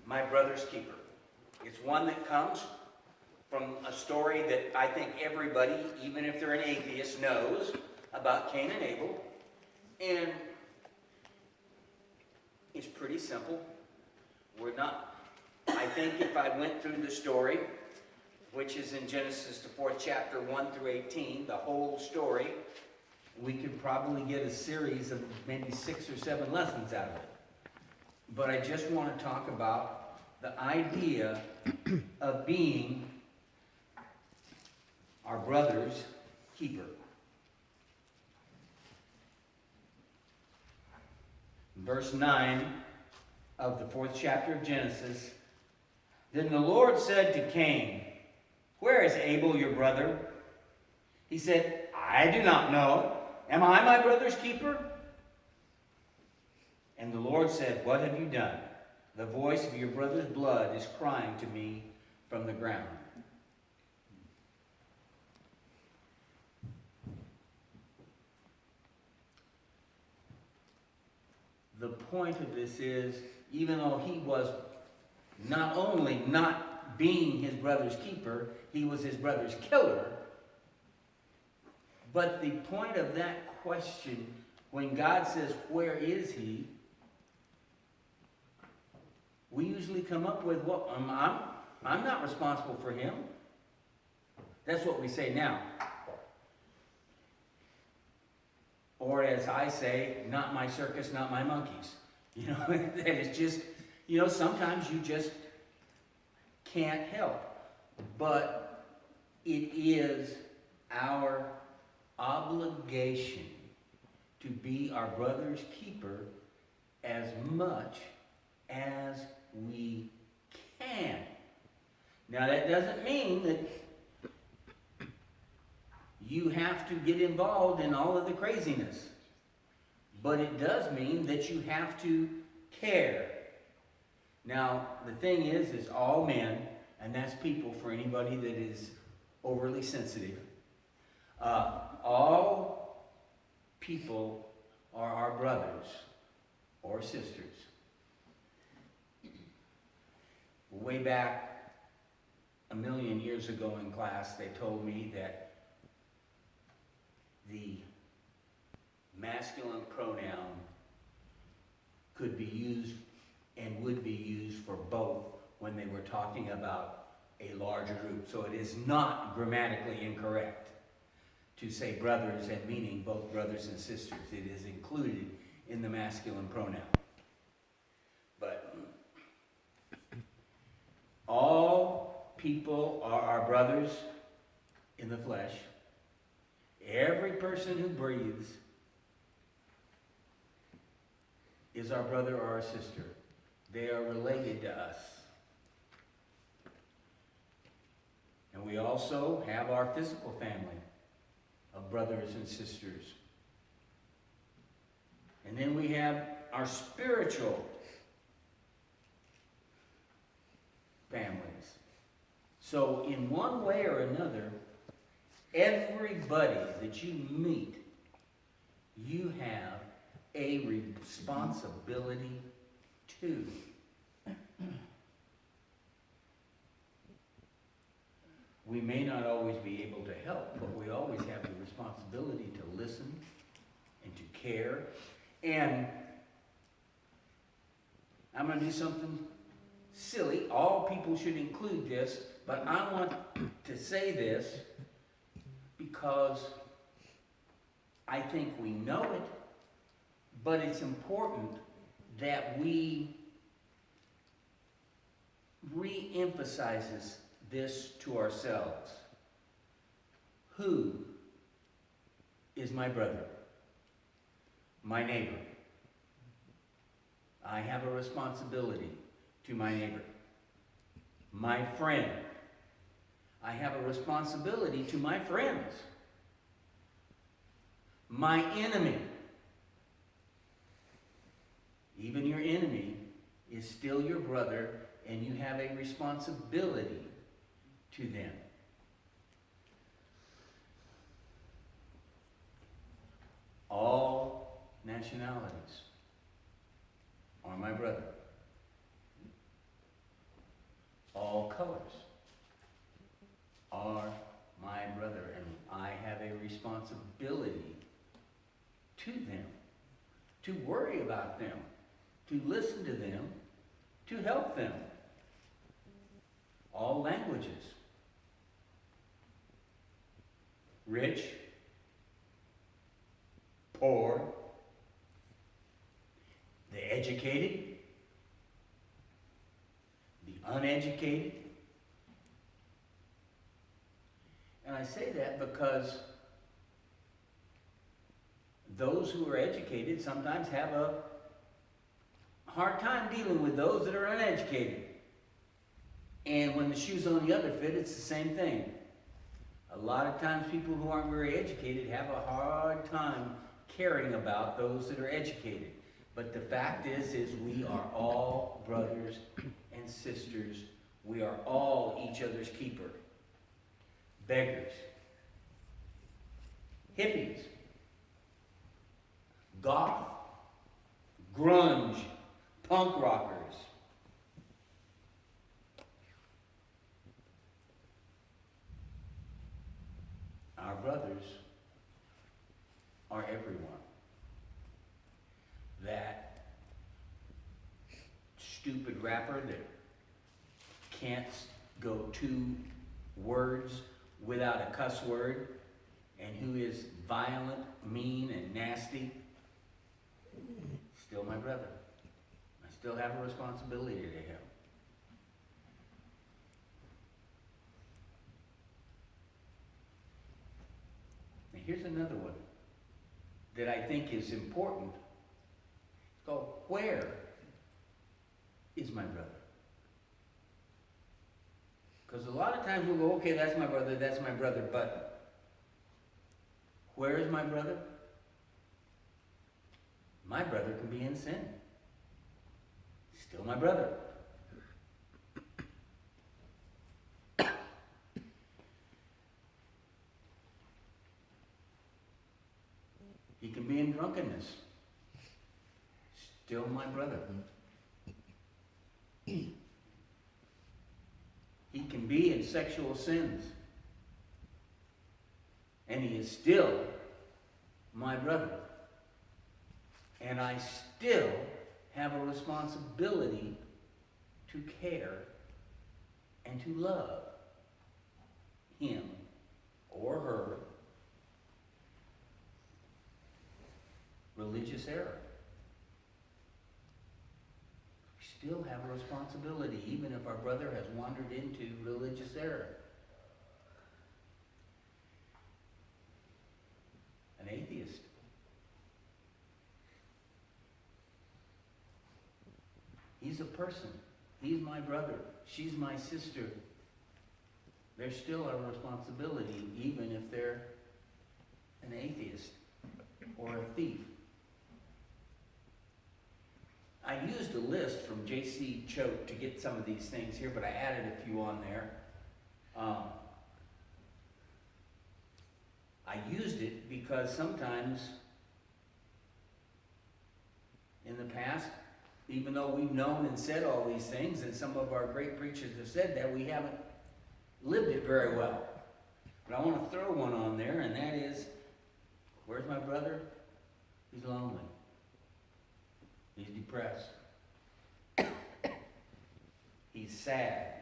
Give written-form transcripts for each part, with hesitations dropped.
my brother's keeper. It's one that comes from a story that I think everybody, even if they're an atheist, knows about Cain and Abel. And it's pretty simple. I think if I went through the story, which is in Genesis, the 4th chapter, 1 through 18, the whole story, we could probably get a series of maybe 6 or 7 lessons out of it. But I just want to talk about the idea of being our brother's keeper. Verse 9 of the 4th chapter of Genesis, then the Lord said to Cain, where is Abel your brother? He said, I do not know. Am I my brother's keeper? And the Lord said, what have you done? The voice of your brother's blood is crying to me from the ground. The point of this is, even though he was not only not being his brother's keeper, he was his brother's killer. But the point of that question, when God says, where is he? We usually come up with, well, I'm not responsible for him. That's what we say now. Or as I say, not my circus, not my monkeys. You know, that is just, you know, sometimes you just can't help. But it is our obligation to be our brother's keeper as much as we can. Now that doesn't mean that you have to get involved in all of the craziness. But it does mean that you have to care. Now, the thing is all men, and that's people for anybody that is overly sensitive, all people are our brothers or sisters. Way back a million years ago in class, they told me that the masculine pronoun could be used and would be used for both when they were talking about a larger group. So it is not grammatically incorrect to say brothers and meaning both brothers and sisters. It is included in the masculine pronoun. But all people are our brothers in the flesh. Every person who breathes is our brother or our sister. They are related to us. And we also have our physical family of brothers and sisters. And then we have our spiritual families. So in one way or another, everybody that you meet, you have a responsibility to. We may not always be able to help, but we always have the responsibility to listen and to care. And I'm going to do something silly. All people should include this, but I want to say this because I think we know it, but it's important that we re-emphasize this to ourselves. Who is my brother? My neighbor. I have a responsibility to my neighbor. My friend. I have a responsibility to my friends. My enemy. Even your enemy is still your brother, and you have a responsibility to them. All nationalities are my brother. colors are my brother, and I have a responsibility to them, to worry about them, to listen to them, to help them. All languages. Rich, poor, the educated, the uneducated. And I say that because those who are educated sometimes have a hard time dealing with those that are uneducated. And when the shoe's on the other foot, it's the same thing. A lot of times people who aren't very educated have a hard time caring about those that are educated. But the fact is we are all brothers and sisters. We are all each other's keeper. Beggars, hippies, goth, grunge, punk rockers. Our brothers are everyone. That stupid rapper that can't go 2 words without a cuss word, and who is violent, mean, and nasty, still my brother. I still have a responsibility to him. Now here's another one that I think is important. It's called, where is my brother? Because a lot of times we'll go, okay, that's my brother, but where is my brother? My brother can be in sin. Still my brother. He can be in drunkenness. Still my brother. He can be in sexual sins. And he is still my brother. And I still have a responsibility to care and to love him or her. Religious error. We still have a responsibility, even if our brother has wandered into religious error. An atheist. He's a person. He's my brother. She's my sister. There's still a responsibility, even if they're an atheist or a thief. I used a list from J.C. Choate to get some of these things here, but I added a few on there. I used it because sometimes in the past, even though we've known and said all these things, and some of our great preachers have said that, we haven't lived it very well. But I want to throw one on there, and that is, where's my brother? He's lonely. He's depressed. He's sad.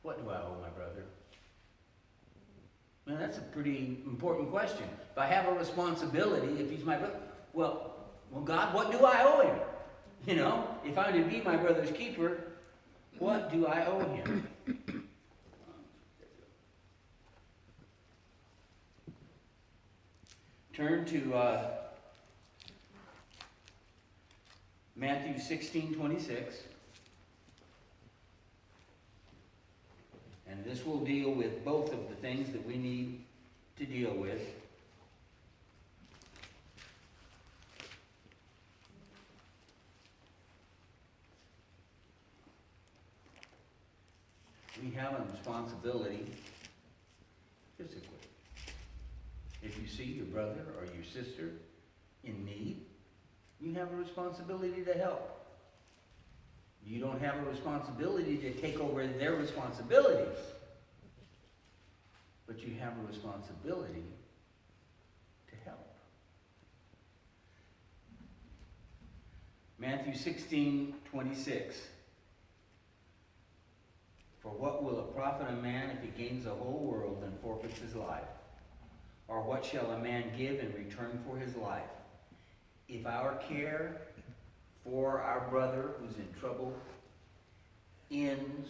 What do I owe my brother? Well, that's a pretty important question. If I have a responsibility, if he's my brother, well, God, what do I owe him? You know, if I'm to be my brother's keeper, what do I owe him? Turn to Matthew 16:26. And this will deal with both of the things that we need to deal with. We have a responsibility physically. If you see your brother or your sister in need, You have a responsibility to help. You don't have a responsibility to take over their responsibilities, but you have a responsibility to help. Matthew 16:26. For what will it profit a man if he gains the whole world and forfeits his life? Or what shall a man give in return for his life? If our care for our brother who's in trouble ends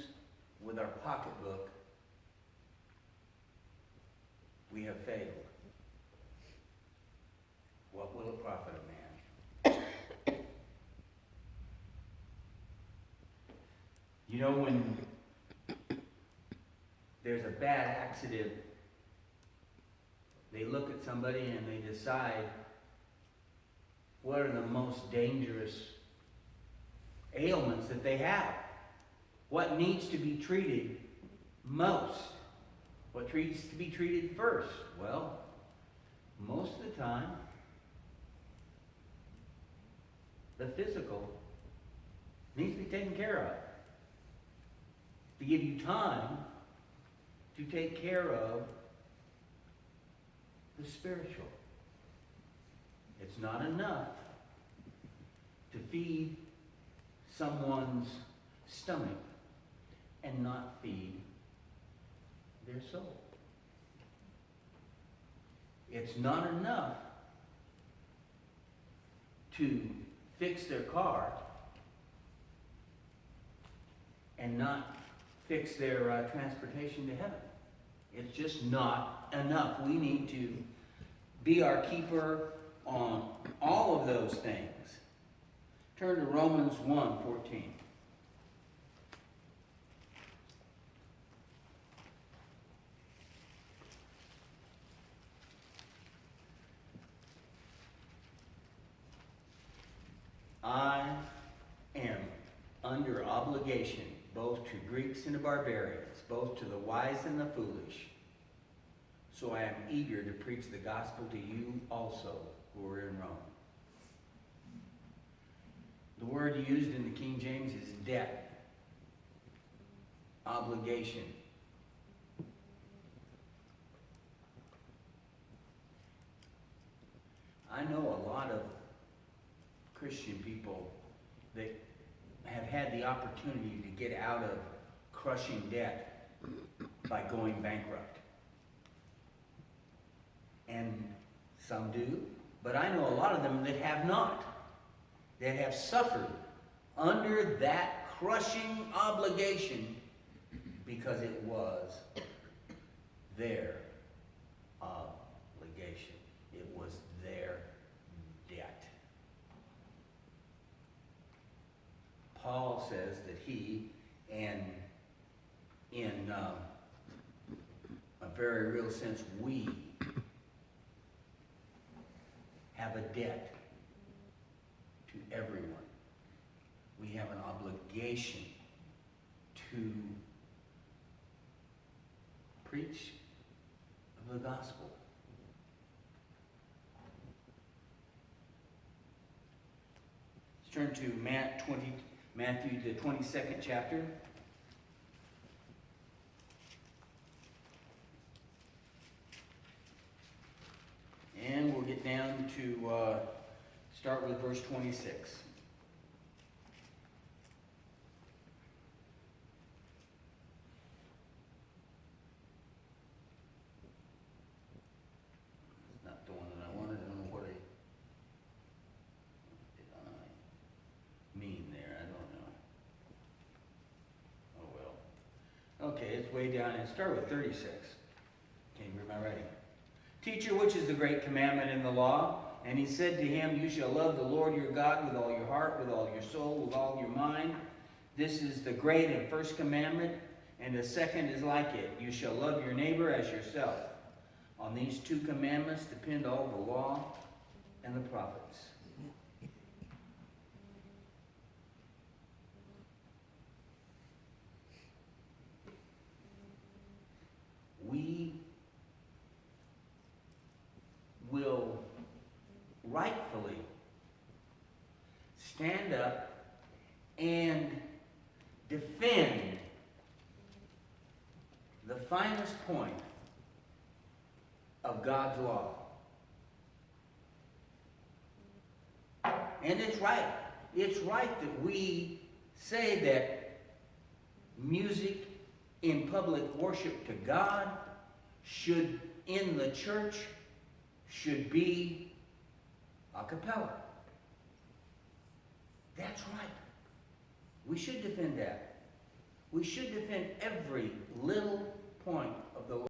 with our pocketbook, we have failed. What will it profit a man? You know, when there's a bad accident, they look at somebody and they decide what are the most dangerous ailments that they have. What needs to be treated most? What needs to be treated first? Well, most of the time, the physical needs to be taken care of. To give you time to take care of the spiritual. It's not enough to feed someone's stomach and not feed their soul. It's not enough to fix their car and not fix their transportation to heaven. It's just not enough. We need to be our keeper on all of those things. Turn to Romans 1:14. I am under obligation both to Greeks and to barbarians, both to the wise and the foolish. So I am eager to preach the gospel to you also who are in Rome. The word used in the King James is debt, obligation. I know a lot of Christian people that have had the opportunity to get out of crushing debt by going bankrupt. And some do, but I know a lot of them that have not, that have suffered under that crushing obligation because it was their obligation. It was their debt. Paul says that he, and in a very real sense, we have a debt to everyone. We have an obligation to preach the gospel. Let's turn to Matthew, the 22nd chapter. And we'll get down to start with verse 26. It's not the one that I wanted. I don't know what did I mean there. I don't know. Oh well. Okay, it's way down. And start with 36. Can't read my writing. Teacher, which is the great commandment in the law? And he said to him, you shall love the Lord your God with all your heart, with all your soul, with all your mind. This is the great and first commandment, and the second is like it. You shall love your neighbor as yourself. On these two commandments depend all the law and the prophets. We will rightfully stand up and defend the finest point of God's law. And it's right. It's right that we say that music in public worship to God should, in the church, should be a cappella. That's right. We should defend that. We should defend every little point of the